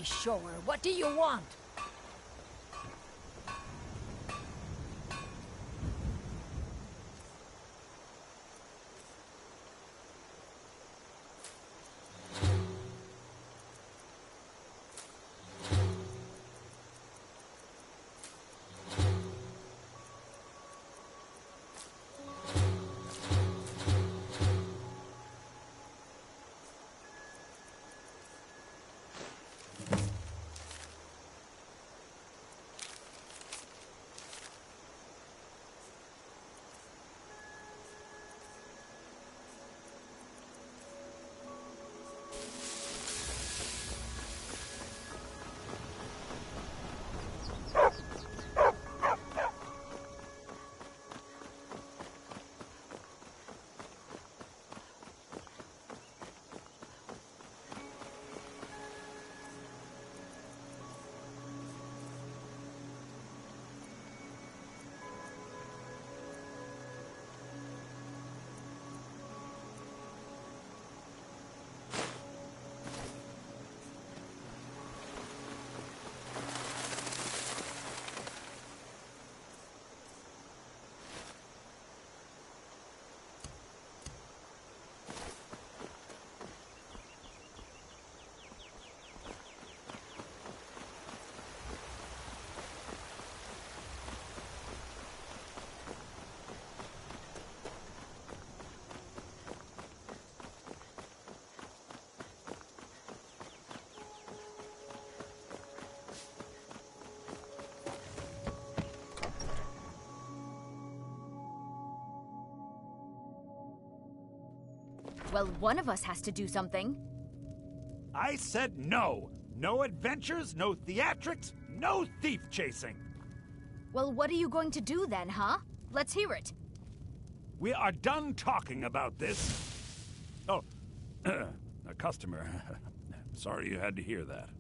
sure. What do you want? Well, one of us has to do something. I said no! No adventures, no theatrics, no thief chasing! Well, what are you going to do then, huh? Let's hear it. We are done talking about this. Oh, a customer. Sorry you had to hear that.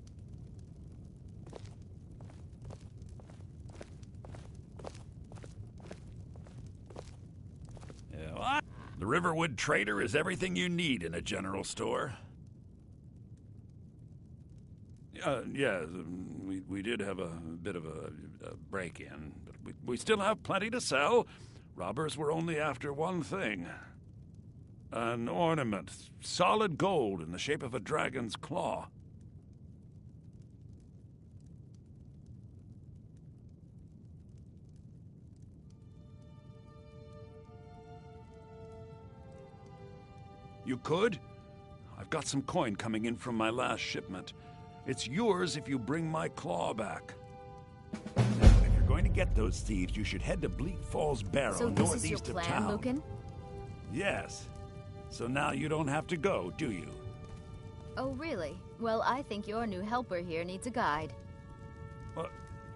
Yeah, well, the Riverwood Trader is everything you need in a general store. Yeah, we did have a bit of a break-in, but we still have plenty to sell. Robbers were only after one thing. An ornament, solid gold in the shape of a dragon's claw. You could? I've got some coin coming in from my last shipment. It's yours if you bring my claw back. If you're going to get those thieves, you should head to Bleak Falls Barrow, So this is your northeast of plan, town. Lucan? Yes. So now you don't have to go, do you? Oh, really? Well, I think your new helper here needs a guide.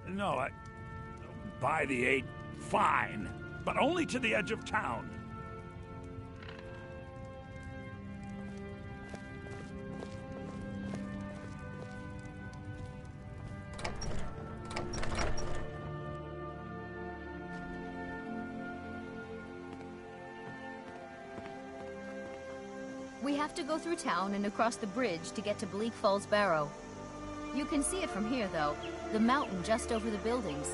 No, By the 8, fine. But only to the edge of town. We have to go through town and across the bridge to get to Bleak Falls Barrow. You can see it from here, though. The mountain just over the buildings.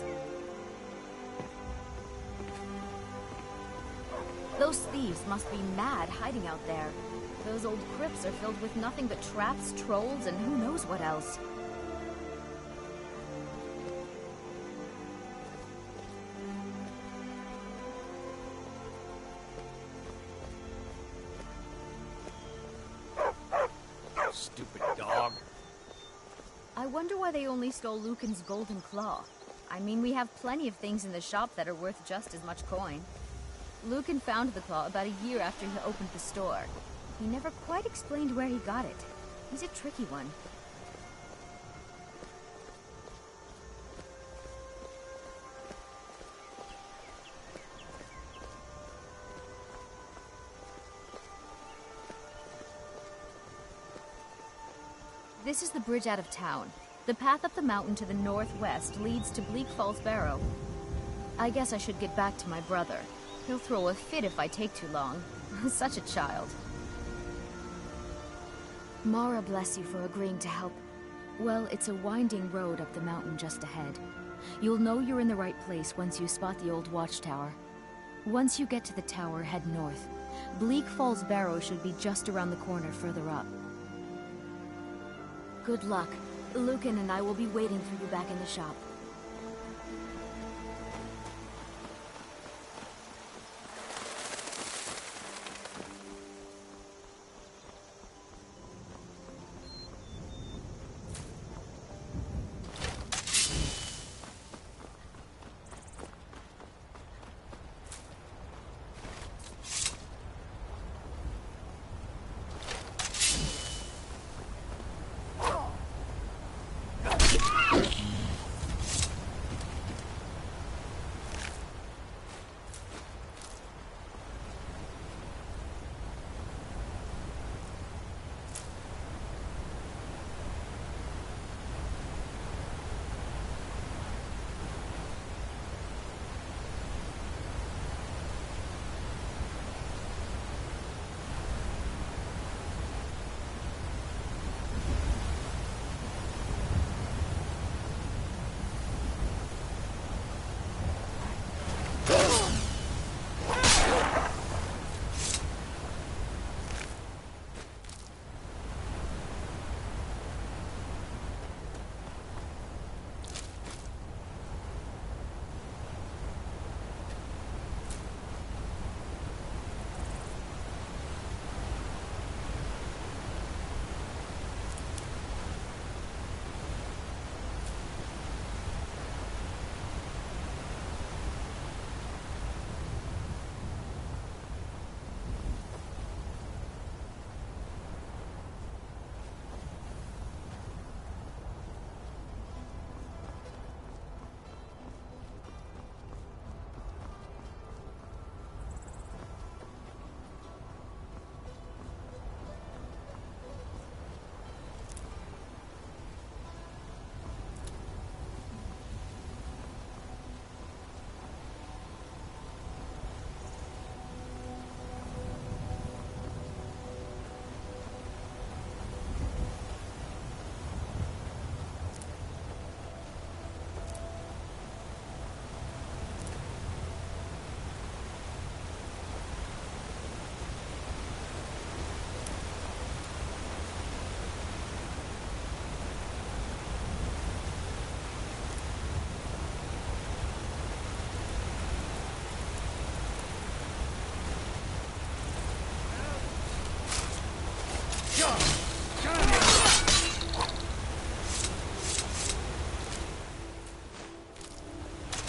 Those thieves must be mad hiding out there. Those old crypts are filled with nothing but traps, trolls, and who knows what else. Stupid dog. I wonder why they only stole Lucan's golden claw. I mean, we have plenty of things in the shop that are worth just as much coin. Lucan found the claw about a year after he opened the store. He never quite explained where he got it. He's a tricky one. This is the bridge out of town. The path up the mountain to the northwest leads to Bleak Falls Barrow. I guess I should get back to my brother. He'll throw a fit if I take too long. Such a child. Mara bless you for agreeing to help. Well, it's a winding road up the mountain just ahead. You'll know you're in the right place once you spot the old watchtower. Once you get to the tower, head north. Bleak Falls Barrow should be just around the corner further up. Good luck. Lucan and I will be waiting for you back in the shop.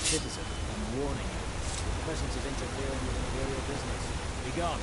Citizen, I'm warning you. Your presence is interfering with imperial business. Be gone.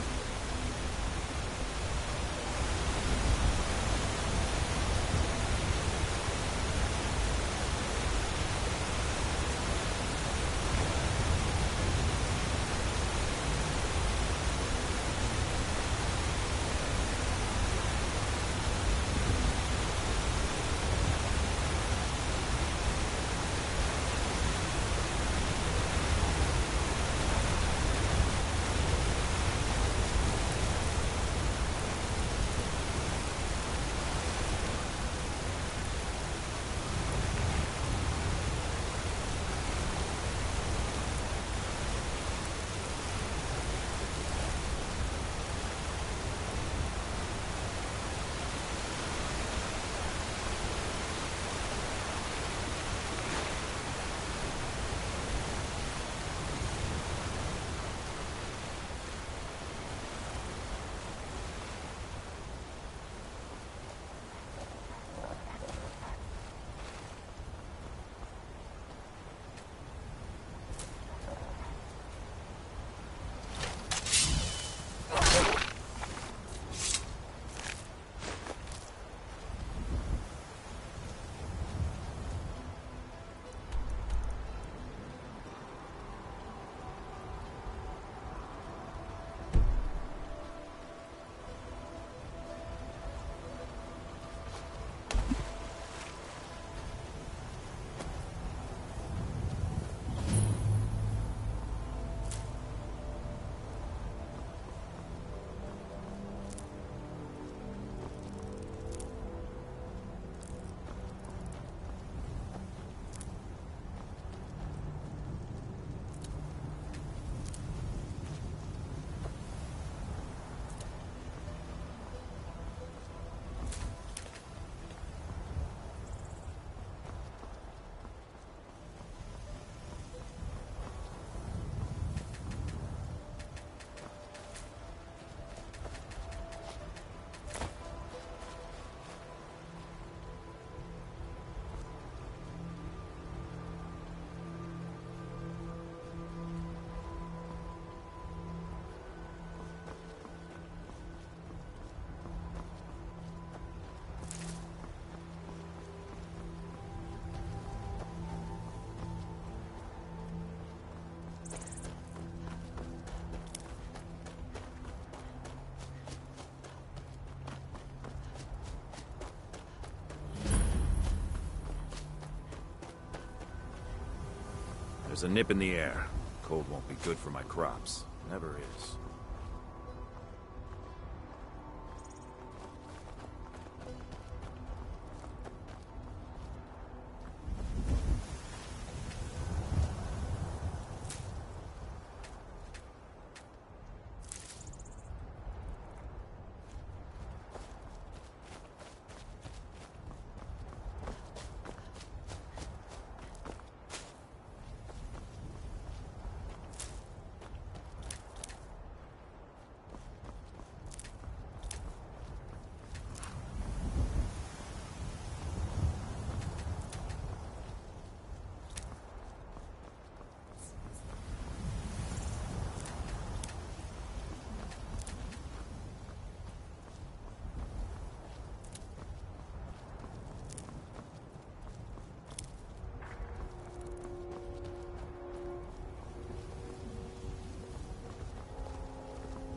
There's a nip in the air. Cold won't be good for my crops. Never is.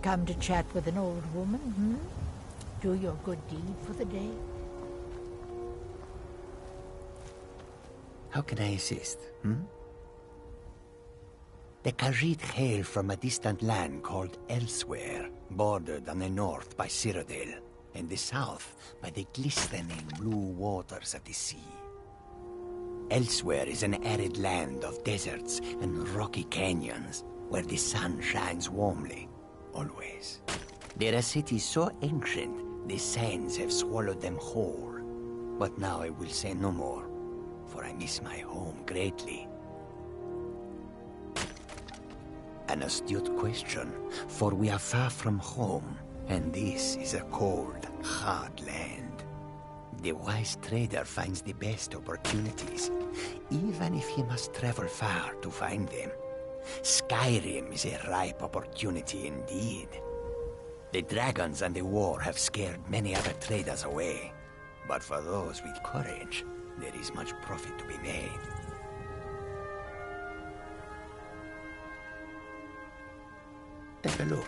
Come to chat with an old woman, hmm? Do your good deed for the day? How can I assist, hmm? The Khajiit hail from a distant land called Elsewhere, bordered on the north by Cyrodiil, and the south by the glistening blue waters of the sea. Elsewhere is an arid land of deserts and rocky canyons, where the sun shines warmly, always. They're a city so ancient, the sands have swallowed them whole. But now I will say no more, for I miss my home greatly. An astute question, for we are far from home, and this is a cold, hard land. The wise trader finds the best opportunities, even if he must travel far to find them. Skyrim is a ripe opportunity indeed. The dragons and the war have scared many other traders away, but for those with courage, there is much profit to be made. Take a look.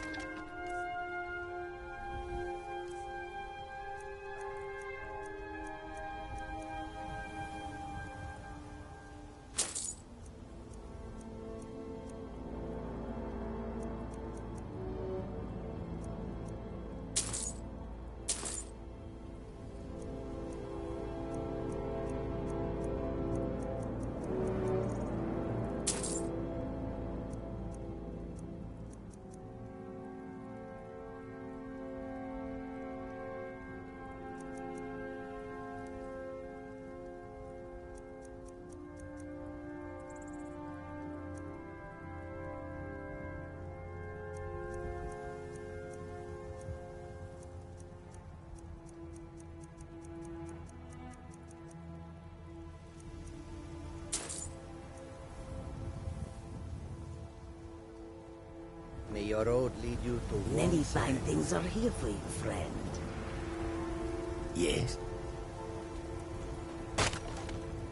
May your road lead you to Many fine things are here for you, friend. Yes?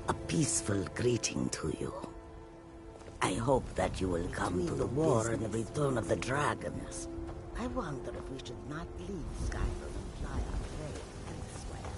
A peaceful greeting to you. I hope that you will come to the war and the return of the dragons. I wonder if we should not leave Skyrim and fly our trade elsewhere.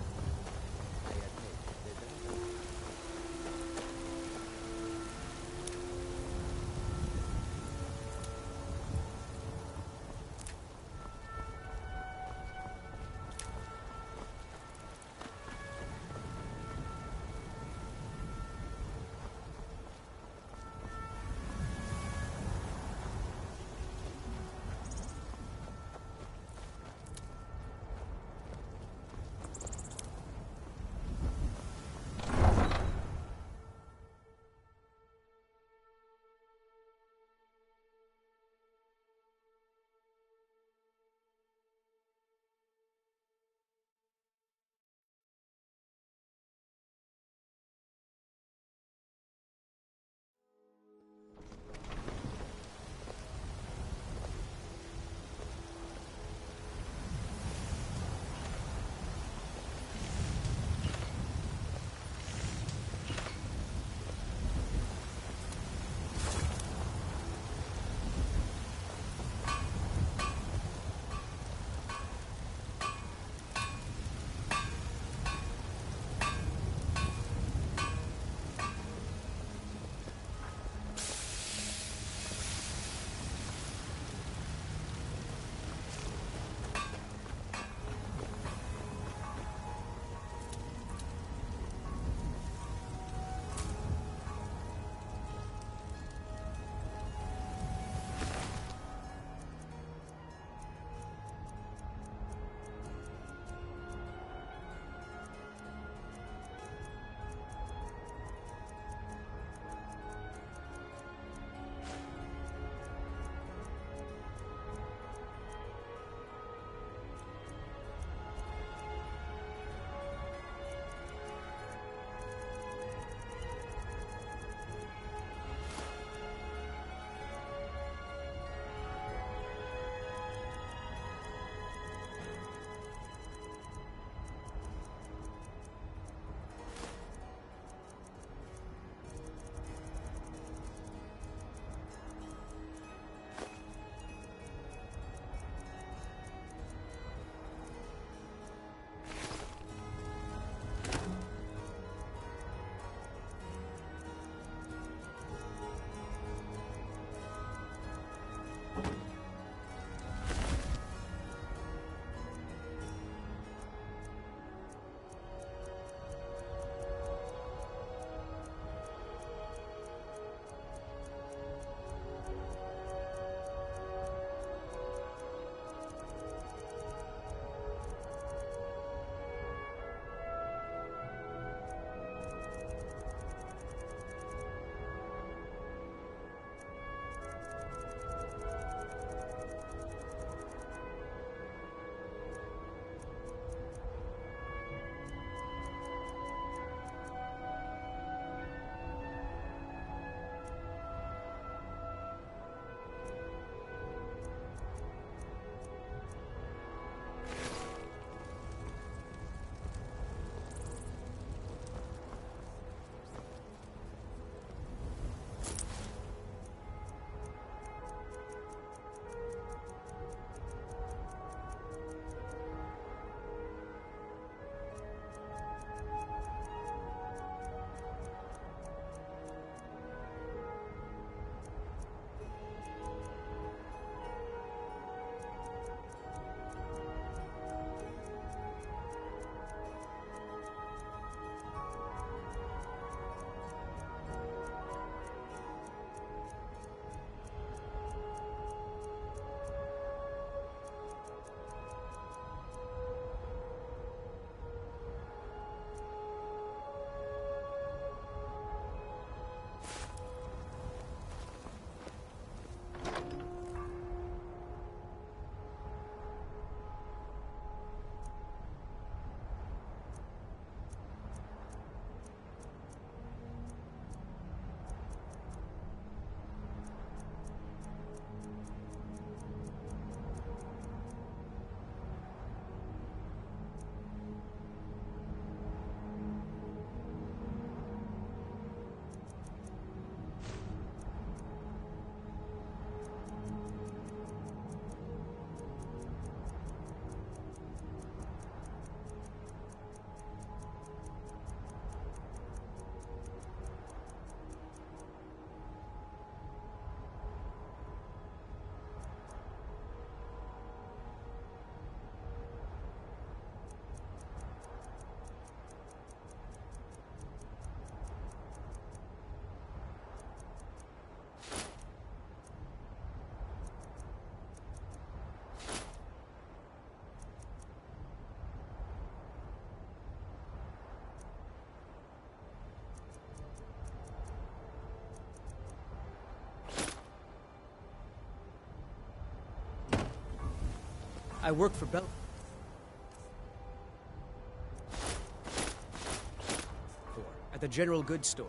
I work for Bell... at the general goods store.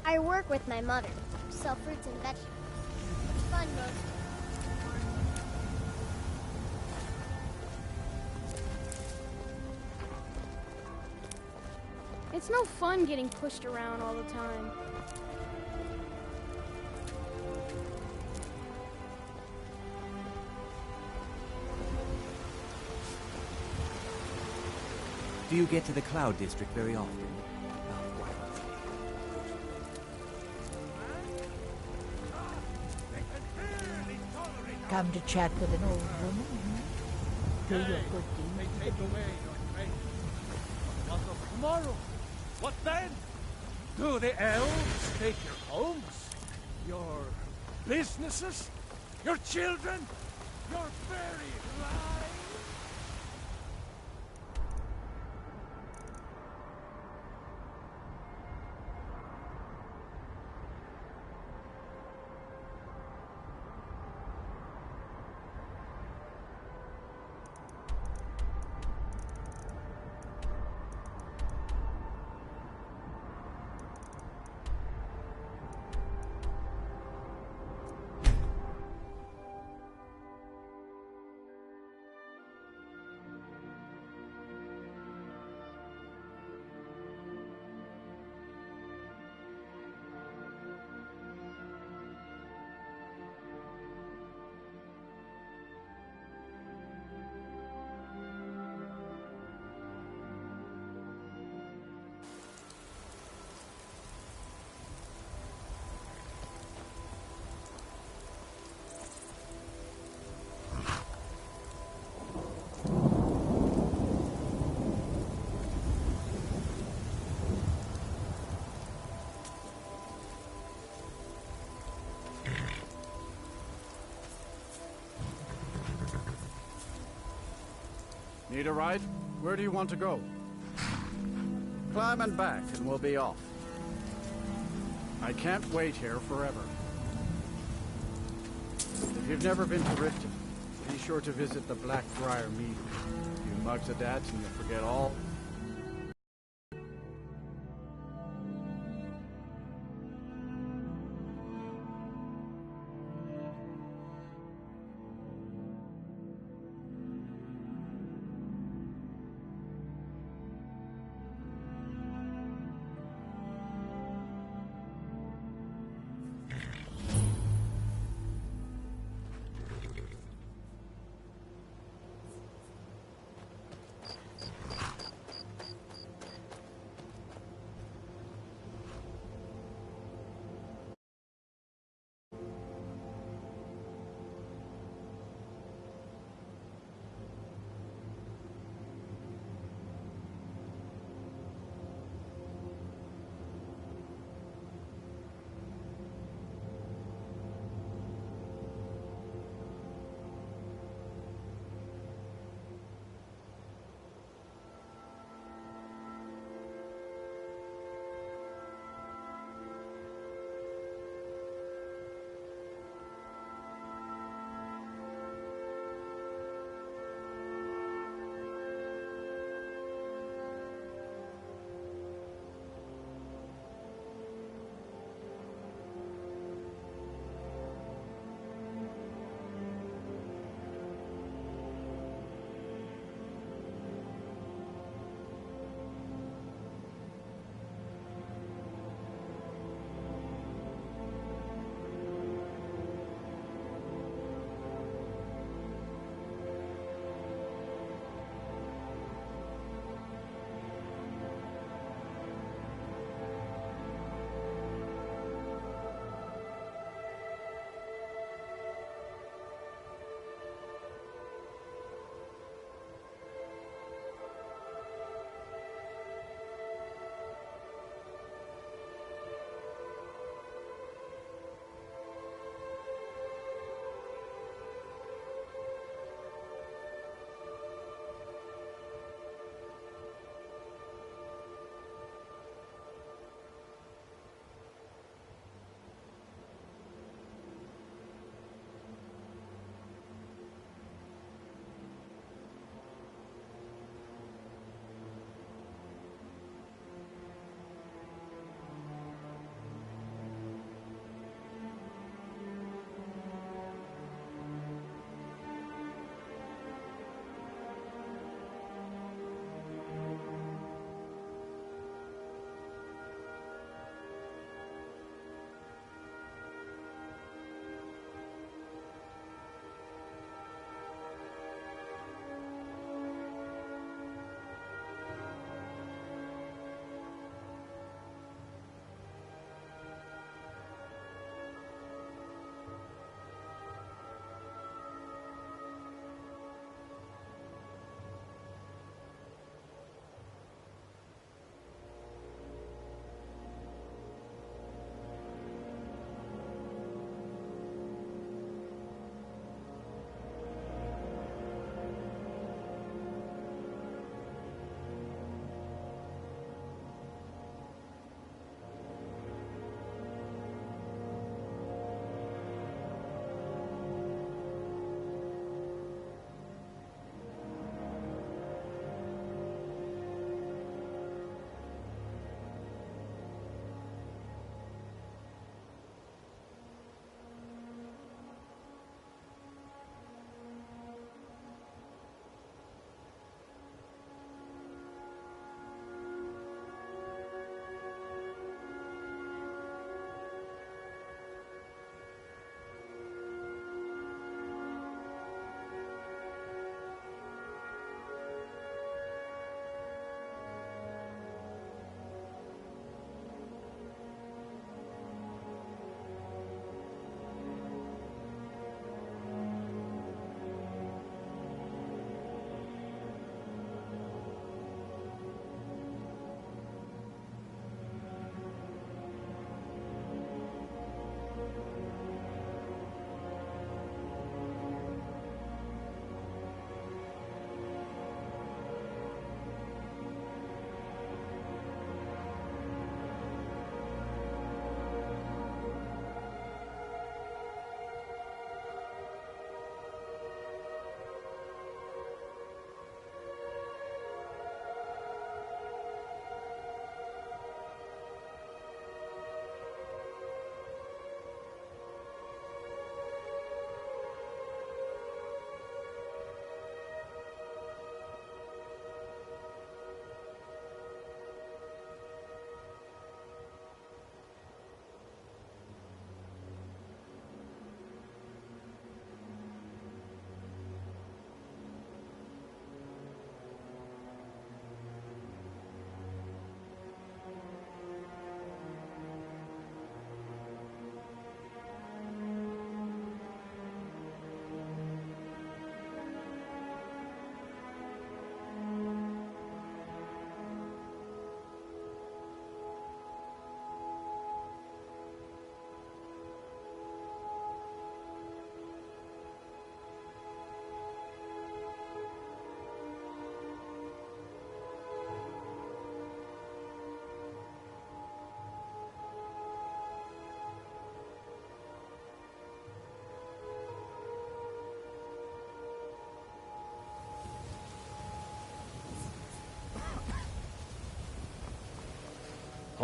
I work with my mother. Sell fruits and vegetables. It's fun mostly. It's no fun getting pushed around all the time. Do you get to the Cloud District very often? Come to chat with an old woman, hmm? Do your good deed. They take away your faith. What of tomorrow? What then? Do the elves take your homes? Your businesses? Your children? Your very lives? Need a ride? Where do you want to go? Climb and back, and we'll be off. I can't wait here forever. If you've never been to Riften, be sure to visit the Blackbriar Mead. A few mugs of that, and you'll forget all.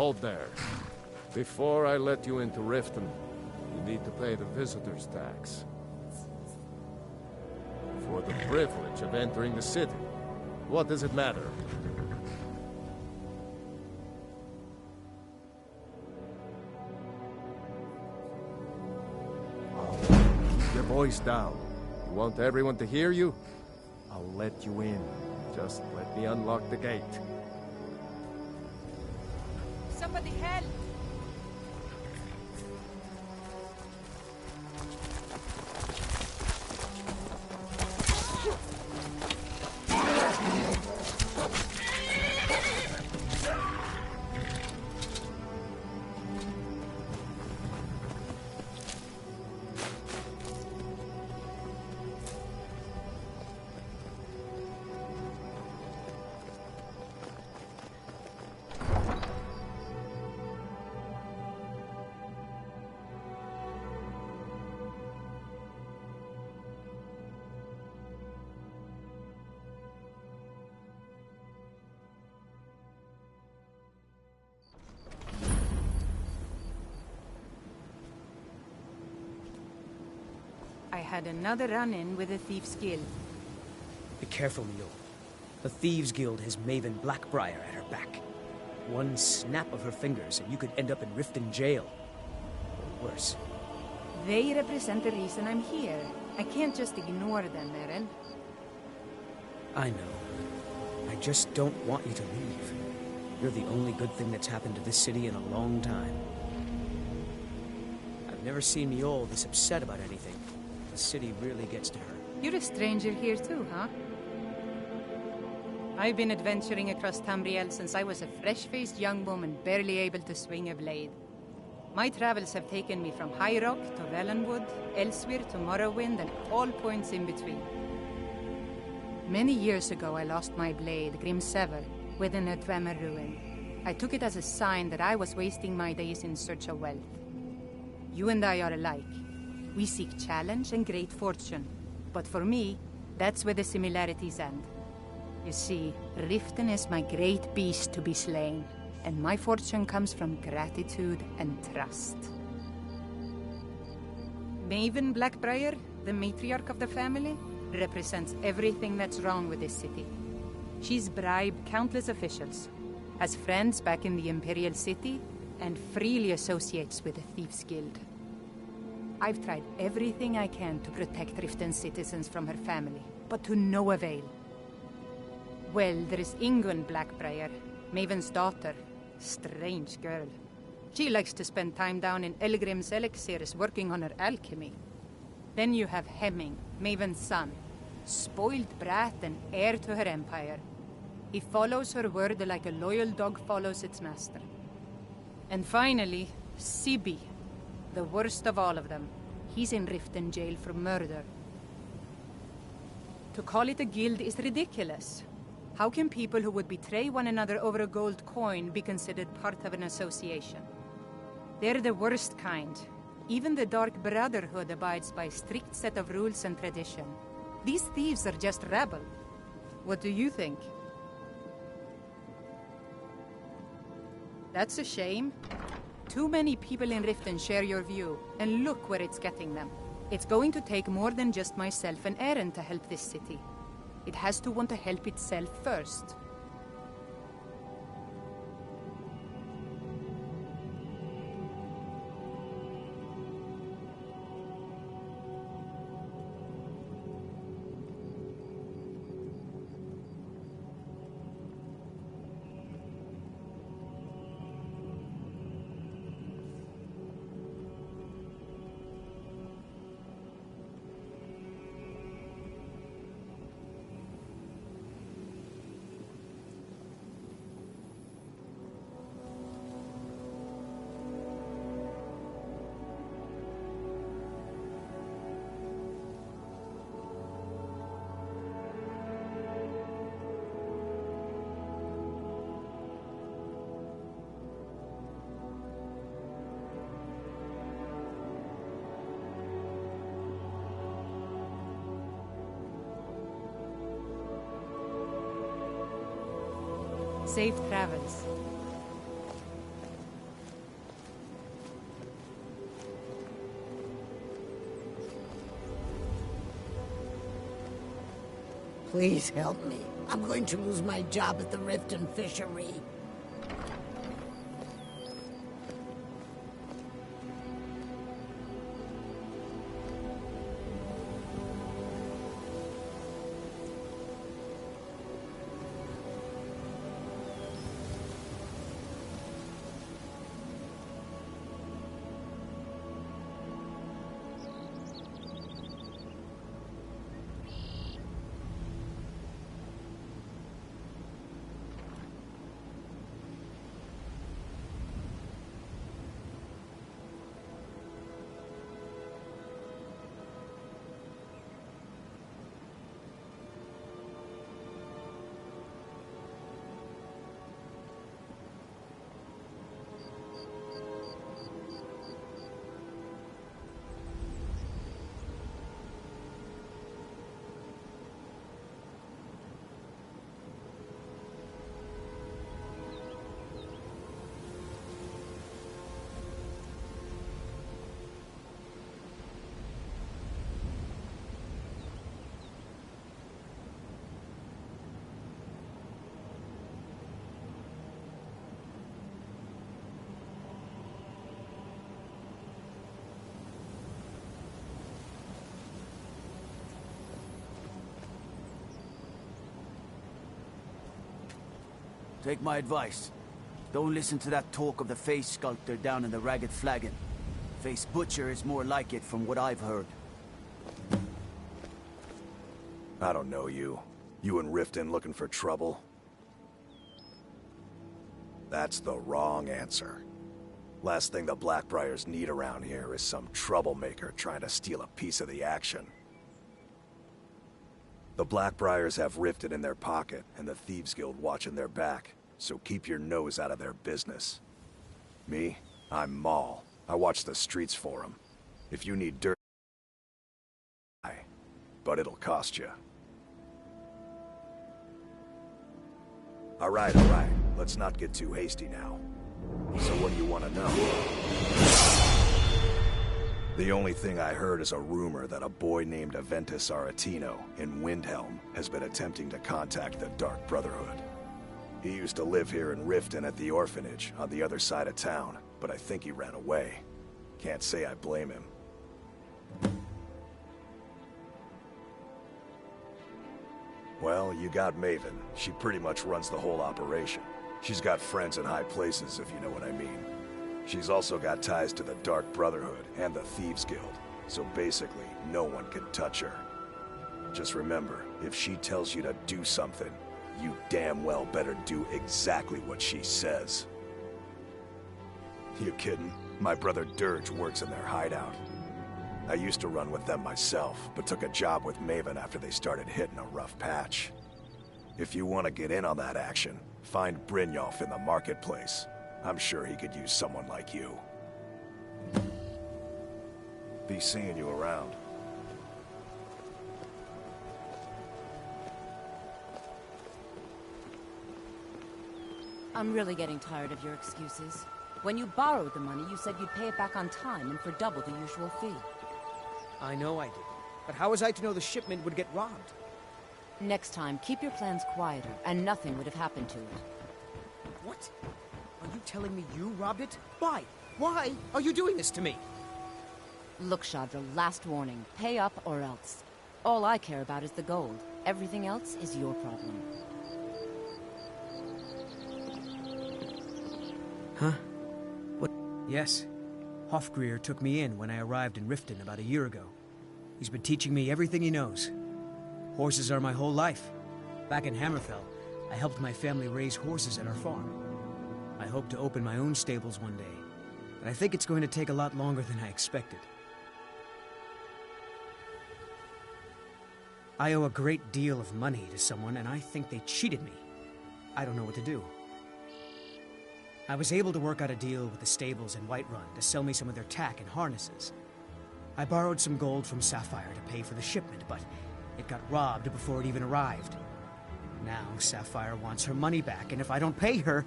Hold there. Before I let you into Riften, you need to pay the visitor's tax. For the privilege of entering the city. What does it matter? Keep your voice down. You want everyone to hear you? I'll let you in. Just let me unlock the gate. Somebody help! I had another run-in with the Thieves' Guild. Be careful, Mio. The Thieves Guild has Maven Blackbriar at her back. One snap of her fingers and you could end up in Riften jail. Or worse. They represent the reason I'm here. I can't just ignore them, Eren. I know. I just don't want you to leave. You're the only good thing that's happened to this city in a long time. I've never seen Mjol this upset about anything. The city really gets to her. You're a stranger here too, huh? I've been adventuring across Tamriel since I was a fresh-faced young woman barely able to swing a blade. My travels have taken me from High Rock to Valenwood, elsewhere to Morrowind, and all points in between. Many years ago I lost my blade, Grimsever, within a Dwemer ruin. I took it as a sign that I was wasting my days in search of wealth. You and I are alike. We seek challenge and great fortune. But for me, that's where the similarities end. You see, Riften is my great beast to be slain, and my fortune comes from gratitude and trust. Maven Blackbriar, the matriarch of the family, represents everything that's wrong with this city. She's bribed countless officials, has friends back in the Imperial City, and freely associates with the Thieves' Guild. I've tried everything I can to protect Riften's citizens from her family, but to no avail. Well, there is Ingun Blackbriar, Maven's daughter. Strange girl. She likes to spend time down in Elgrim's elixirs working on her alchemy. Then you have Hemming, Maven's son. Spoiled brat and heir to her empire. He follows her word like a loyal dog follows its master. And finally, Sibi, the worst of all of them. He's in Riften jail for murder. To call it a guild is ridiculous. How can people who would betray one another over a gold coin be considered part of an association? They're the worst kind. Even the Dark Brotherhood abides by a strict set of rules and tradition. These thieves are just rabble. What do you think? That's a shame. Too many people in Riften share your view, and look where it's getting them. It's going to take more than just myself and Eren to help this city. It has to want to help itself first. Safe travels. Please help me. I'm going to lose my job at the Riften Fishery. Take my advice. Don't listen to that talk of the face sculptor down in the Ragged Flagon. Face Butcher is more like it from what I've heard. I don't know you. You and Riften looking for trouble? That's the wrong answer. Last thing the Blackbriars need around here is some troublemaker trying to steal a piece of the action. The Blackbriars have Riften in their pocket, and the Thieves Guild watching their back, so keep your nose out of their business. Me? I'm Maul. I watch the streets for them. If you need dirt, but it'll cost you. Alright, let's not get too hasty now. So what do you want to know? The only thing I heard is a rumor that a boy named Aventus Aretino in Windhelm has been attempting to contact the Dark Brotherhood. He used to live here in Riften at the orphanage on the other side of town, but I think he ran away. Can't say I blame him. Well, you got Maven. She pretty much runs the whole operation. She's got friends in high places, if you know what I mean. She's also got ties to the Dark Brotherhood and the Thieves Guild, so basically, no one can touch her. Just remember, if she tells you to do something, you damn well better do exactly what she says. You kidding? My brother Dirge works in their hideout. I used to run with them myself, but took a job with Maven after they started hitting a rough patch. If you want to get in on that action, find Brynjolf in the marketplace. I'm sure he could use someone like you. Be seeing you around. I'm really getting tired of your excuses. When you borrowed the money, you said you'd pay it back on time and for double the usual fee. I know I did. But how was I to know the shipment would get robbed? Next time, keep your plans quieter, and nothing would have happened to it. What? Are you telling me you robbed it? Why? Why are you doing this to me? Look, Shadra, last warning. Pay up or else. All I care about is the gold. Everything else is your problem. Huh? What? Yes. Hofgrir took me in when I arrived in Riften about a year ago. He's been teaching me everything he knows. Horses are my whole life. Back in Hammerfell, I helped my family raise horses at our farm. I hope to open my own stables one day, but I think it's going to take a lot longer than I expected. I owe a great deal of money to someone, and I think they cheated me. I don't know what to do. I was able to work out a deal with the stables in Whiterun to sell me some of their tack and harnesses. I borrowed some gold from Sapphire to pay for the shipment, but it got robbed before it even arrived. Now Sapphire wants her money back, and if I don't pay her,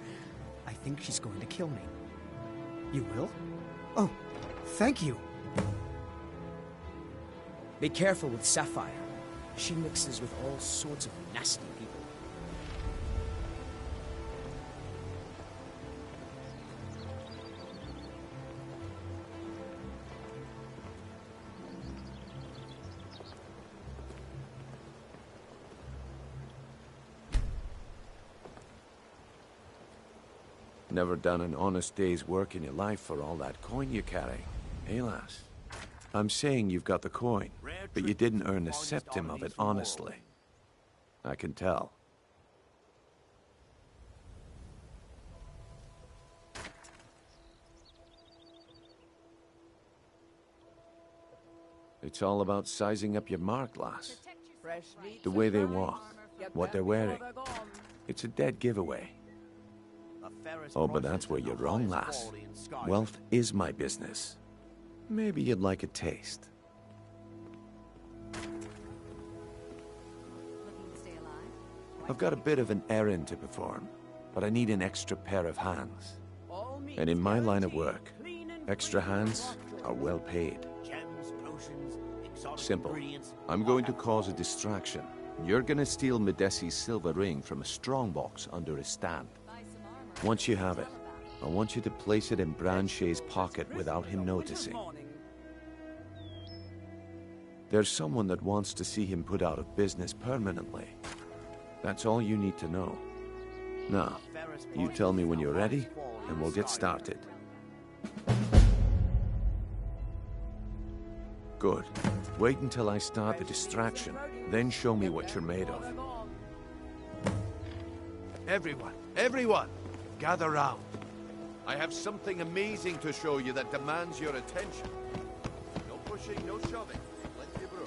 I think she's going to kill me. You will? Oh, thank you. Be careful with Sapphire. She mixes with all sorts of nasty people. Never done an honest day's work in your life for all that coin you carry, eh, lass? I'm saying you've got the coin, but you didn't earn a septim of it honestly. I can tell. It's all about sizing up your mark, lass. The way they walk, what they're wearing. It's a dead giveaway. Oh, but that's where you're wrong, lass. Wealth is my business. Maybe you'd like a taste. I've got a bit of an errand to perform, but I need an extra pair of hands. And in my line of work, extra hands are well paid. Simple. I'm going to cause a distraction. You're gonna steal Medesi's silver ring from a strongbox under his stand. Once you have it, I want you to place it in Branche's pocket without him noticing. There's someone that wants to see him put out of business permanently. That's all you need to know. Now, you tell me when you're ready, and we'll get started. Good. Wait until I start the distraction, then show me what you're made of. Everyone, gather round. I have something amazing to show you that demands your attention. No pushing, no shoving. Plenty of room.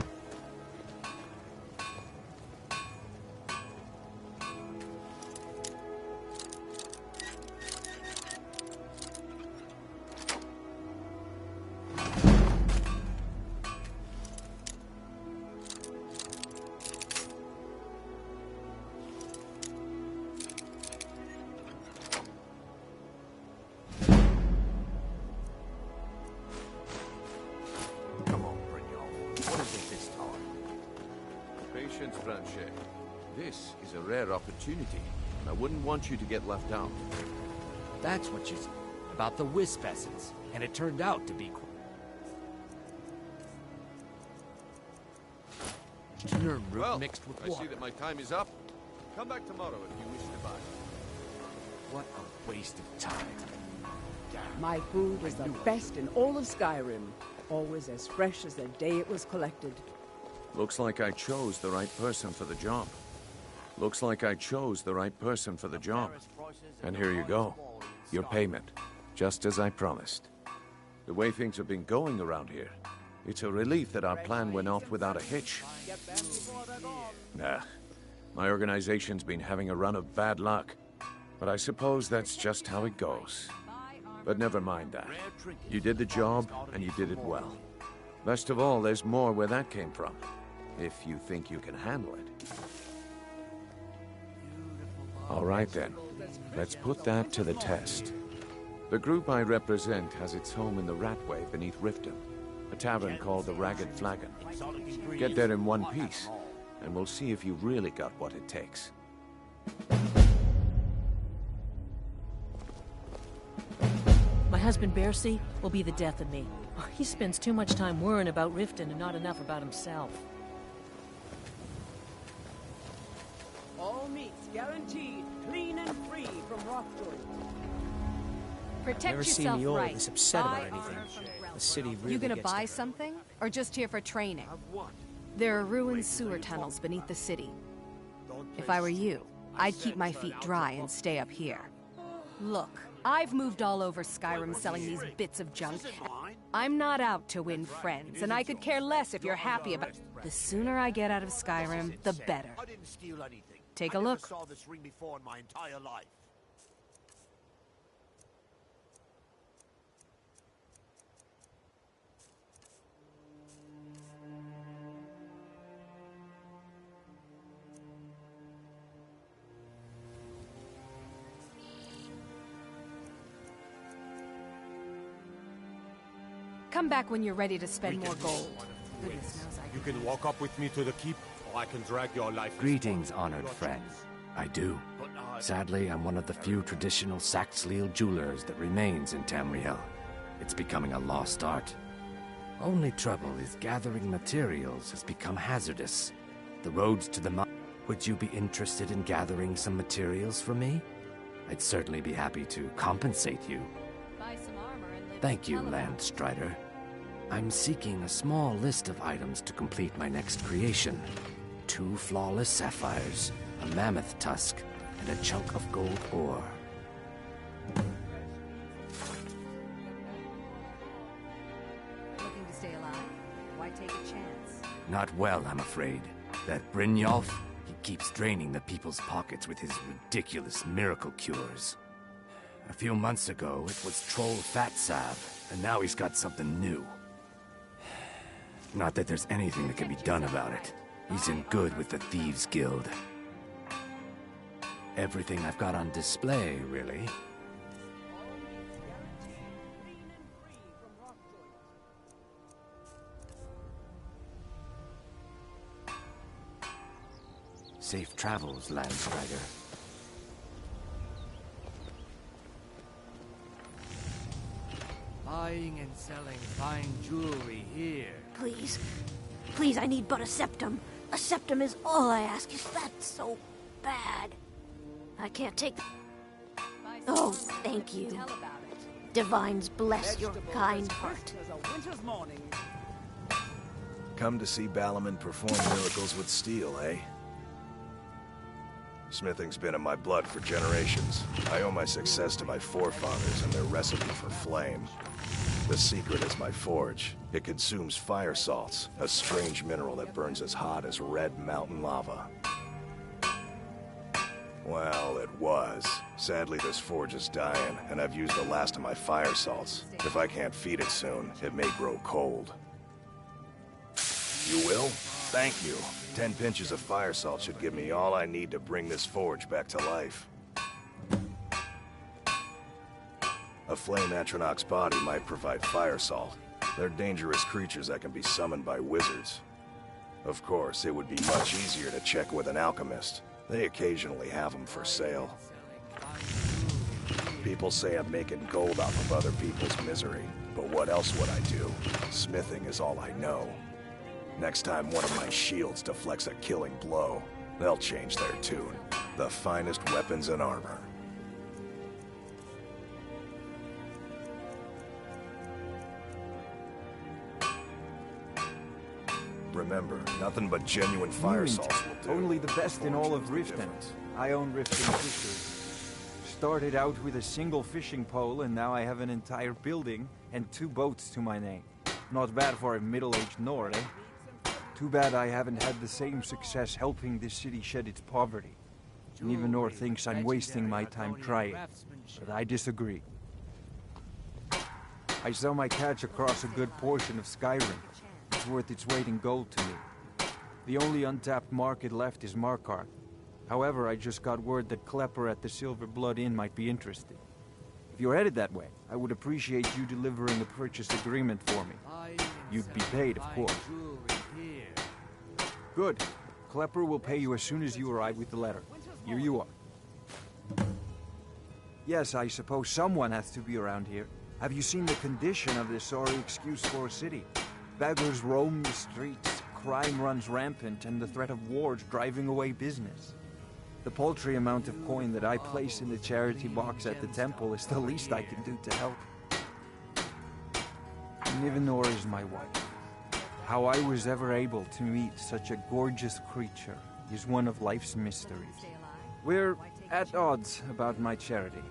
Patience, Branche. This is a rare opportunity, and I wouldn't want you to get left out. That's what you said about the wisp essence, and it turned out to be germ root mixed with water. I see that my time is up. Come back tomorrow if you wish to buy. What a waste of time. My food is the best in all of Skyrim. Always as fresh as the day it was collected. Looks like I chose the right person for the job. Looks like I chose the right person for the job. And here you go. Your payment. Just as I promised. The way things have been going around here, it's a relief that our plan went off without a hitch. Nah. My organization's been having a run of bad luck. But I suppose that's just how it goes. But never mind that. You did the job, and you did it well. Best of all, there's more where that came from. If you think you can handle it. All right then. Let's put that to the test. The group I represent has its home in the Ratway beneath Riften, a tavern called the Ragged Flagon. Get there in one piece, and we'll see if you've really got what it takes. My husband, Bercy, will be the death of me. He spends too much time worrying about Riften and not enough about himself. All meats guaranteed, clean and free from rockwood. Protect Never seen yourself me all right. this upset about anything. The city really You gonna gets buy to something? Or just here for training? There are ruined sewer tunnels beneath the city. If I were you, I'd keep my feet dry and stay up here. Look, I've moved all over Skyrim selling these bits of junk. I'm not out to win friends, and I could care less if you're happy about... The sooner I get out of Skyrim, the better. I didn't steal anything. Take a I never look. saw this ring before in my entire life. Come back when you're ready to spend more gold. Goodness knows I You can walk up with me to the keep, or I can drag your life. Greetings, honored friend. I do. Sadly, I'm one of the few traditional Saxhleel jewelers that remains in Tamriel. It's becoming a lost art. Only trouble is gathering materials has become hazardous. The roads to the mine... Would you be interested in gathering some materials for me? I'd certainly be happy to compensate you. Buy some armor and live Thank you, Landstrider. I'm seeking a small list of items to complete my next creation. 2 flawless sapphires, a mammoth tusk, and a chunk of gold ore. Looking to stay alive? Why take a chance? Not well, I'm afraid. That Brynjolf, he keeps draining the people's pockets with his ridiculous miracle cures. A few months ago, it was Troll Fatsav, and now he's got something new. Not that there's anything that can be done about it. He's in good with the Thieves' Guild. Everything I've got on display, really. Safe travels, Landstrider. Buying and selling fine jewelry here. Please. Please, I need but a septum. A septum is all I ask. Is that so bad? I can't take... Oh, thank you. Divines bless your kind heart. Come to see Balaman perform miracles with steel, eh? Smithing's been in my blood for generations. I owe my success to my forefathers and their recipe for flame. The secret is my forge. It consumes fire salts, a strange mineral that burns as hot as red mountain lava. Well, it was. Sadly, this forge is dying, and I've used the last of my fire salts. If I can't feed it soon, it may grow cold. You will? Thank you. 10 pinches of fire salt should give me all I need to bring this forge back to life. A flame Atronach's body might provide fire salt. They're dangerous creatures that can be summoned by wizards. Of course, it would be much easier to check with an alchemist. They occasionally have them for sale. People say I'm making gold off of other people's misery, but what else would I do? Smithing is all I know. Next time one of my shields deflects a killing blow, they'll change their tune. The finest weapons and armor. Remember, nothing but genuine fire salts will do. Only the best in all of Riften. I own Riften Fishers. Started out with a single fishing pole, and now I have an entire building and 2 boats to my name. Not bad for a middle-aged Nord, eh? Too bad I haven't had the same success helping this city shed its poverty. And even Nord thinks I'm wasting my time trying, but I disagree. I sell my catch across a good portion of Skyrim. It's worth its weight in gold to me. The only untapped market left is Markarth. However, I just got word that Klepper at the Silver Blood Inn might be interested. If you're headed that way, I would appreciate you delivering a purchase agreement for me. You'd be paid, of course. Good. Klepper will pay you as soon as you arrive with the letter. Here you are. Yes, I suppose someone has to be around here. Have you seen the condition of this sorry excuse for a city? Beggars roam the streets, crime runs rampant, and the threat of wars driving away business. The paltry amount of coin that I place in the charity box at the temple is the least I can do to help. Nivenor is my wife. How I was ever able to meet such a gorgeous creature is one of life's mysteries. We're at odds about my charity.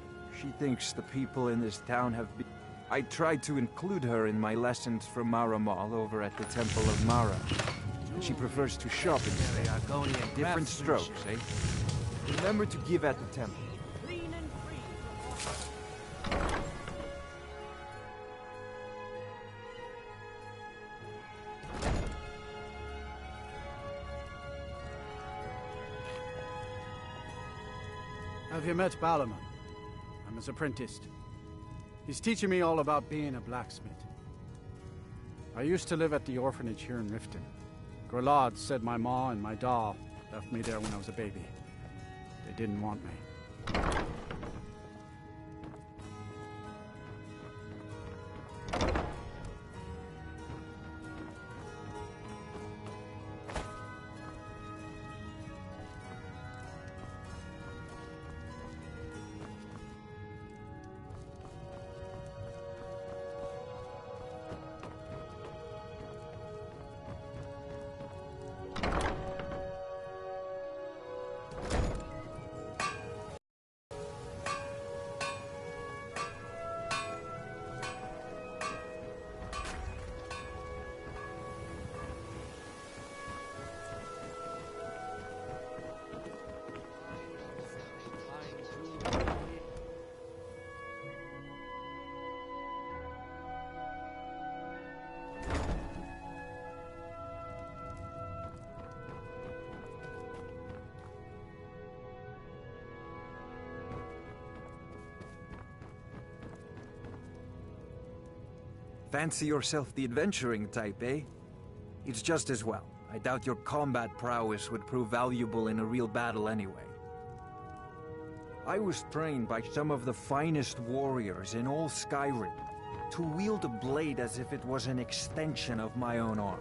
She thinks the people in this town have been... I tried to include her in my lessons from Mara Mall over at the Temple of Mara. She prefers to shop instead. Different strokes, eh? Remember to give at the temple. Have you met Balaman? I'm his apprentice. He's teaching me all about being a blacksmith. I used to live at the orphanage here in Riften. Grelad said my ma and my da left me there when I was a baby. They didn't want me. Fancy yourself the adventuring type, eh? It's just as well. I doubt your combat prowess would prove valuable in a real battle anyway. I was trained by some of the finest warriors in all Skyrim to wield a blade as if it was an extension of my own arm.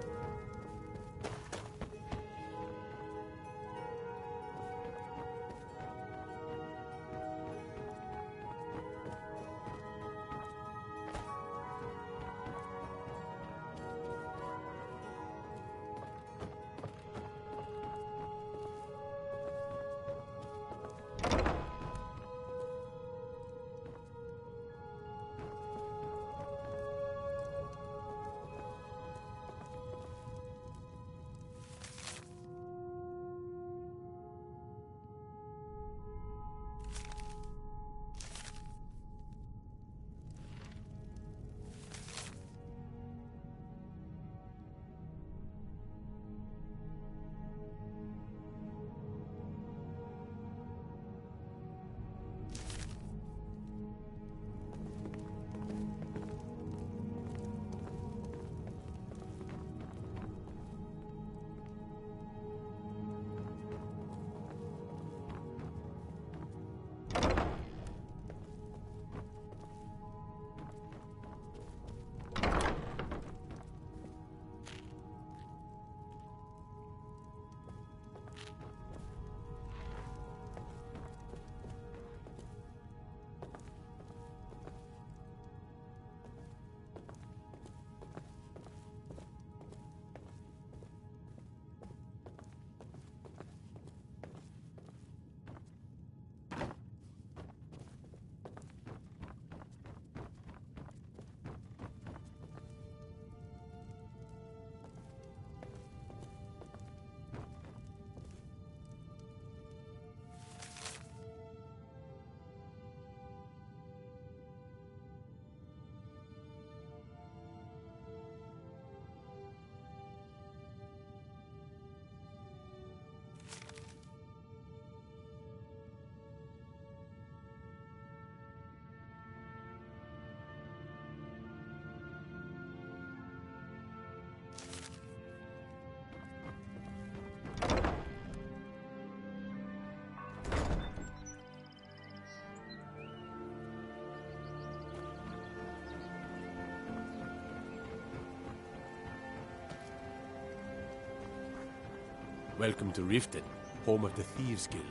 Welcome to Riften, home of the Thieves Guild.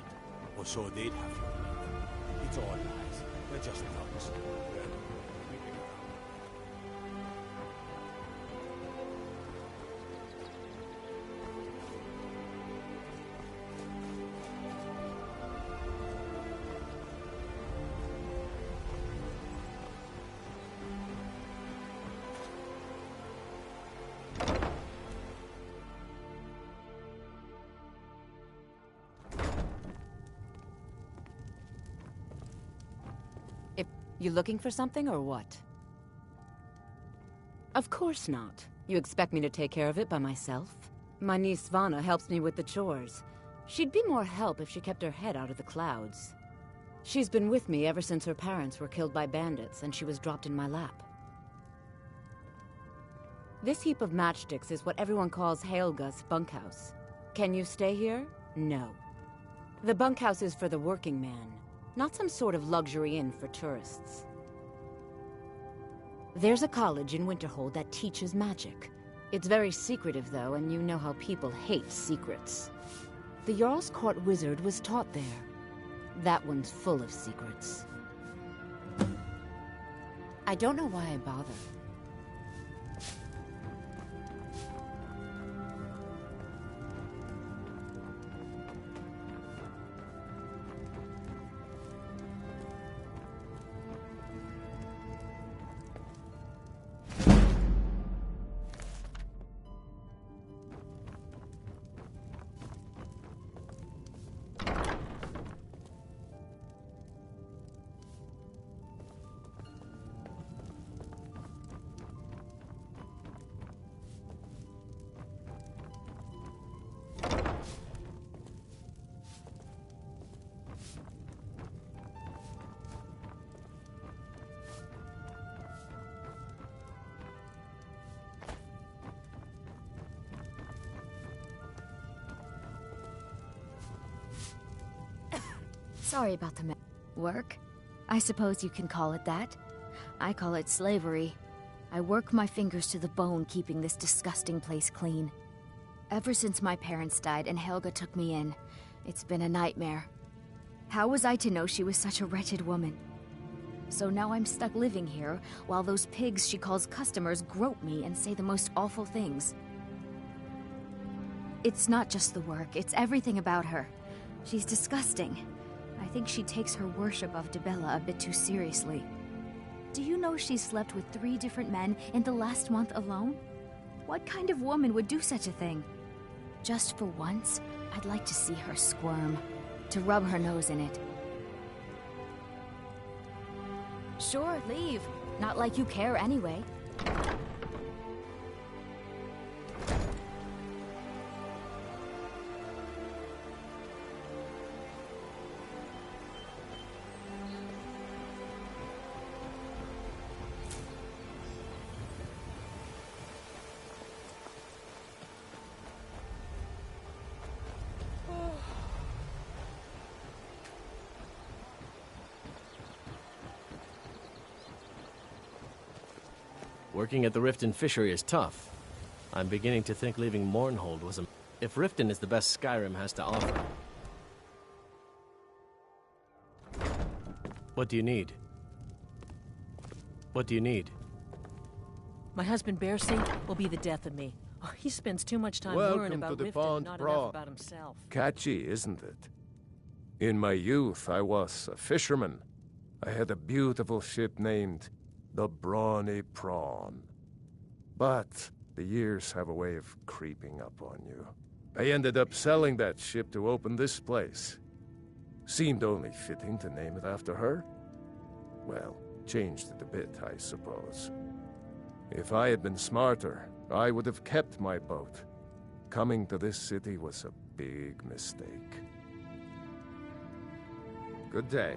Or so they'd have you. It's all lies. They're just thugs. You looking for something or what? Of course not. You expect me to take care of it by myself? My niece Svana helps me with the chores. She'd be more help if she kept her head out of the clouds. She's been with me ever since her parents were killed by bandits and she was dropped in my lap. This heap of matchsticks is what everyone calls Helga's bunkhouse. Can you stay here? No. The bunkhouse is for the working man, not some sort of luxury inn for tourists. There's a college in Winterhold that teaches magic. It's very secretive, though, and you know how people hate secrets. The Jarl's Court wizard was taught there. That one's full of secrets. I don't know why I bother. Sorry about the work. I suppose you can call it that. I call it slavery. I work my fingers to the bone keeping this disgusting place clean. Ever since my parents died and Helga took me in, it's been a nightmare. How was I to know she was such a wretched woman? So now I'm stuck living here while those pigs she calls customers grope me and say the most awful things. It's not just the work, it's everything about her. She's disgusting. I think she takes her worship of Dibella a bit too seriously. Do you know she slept with 3 different men in the last month alone? What kind of woman would do such a thing? Just for once, I'd like to see her squirm, to rub her nose in it. Sure, leave. Not like you care anyway. Working at the Riften fishery is tough. I'm beginning to think leaving Mournhold was a... If Riften is the best Skyrim has to offer. What do you need? What do you need? My husband Bercy will be the death of me. Oh, he spends too much time worrying about Riften and not enough about himself. Catchy, isn't it? In my youth, I was a fisherman. I had a beautiful ship named the Brawny Prawn. But the years have a way of creeping up on you. I ended up selling that ship to open this place. Seemed only fitting to name it after her. Well, changed it a bit, I suppose. If I had been smarter, I would have kept my boat. Coming to this city was a big mistake. Good day.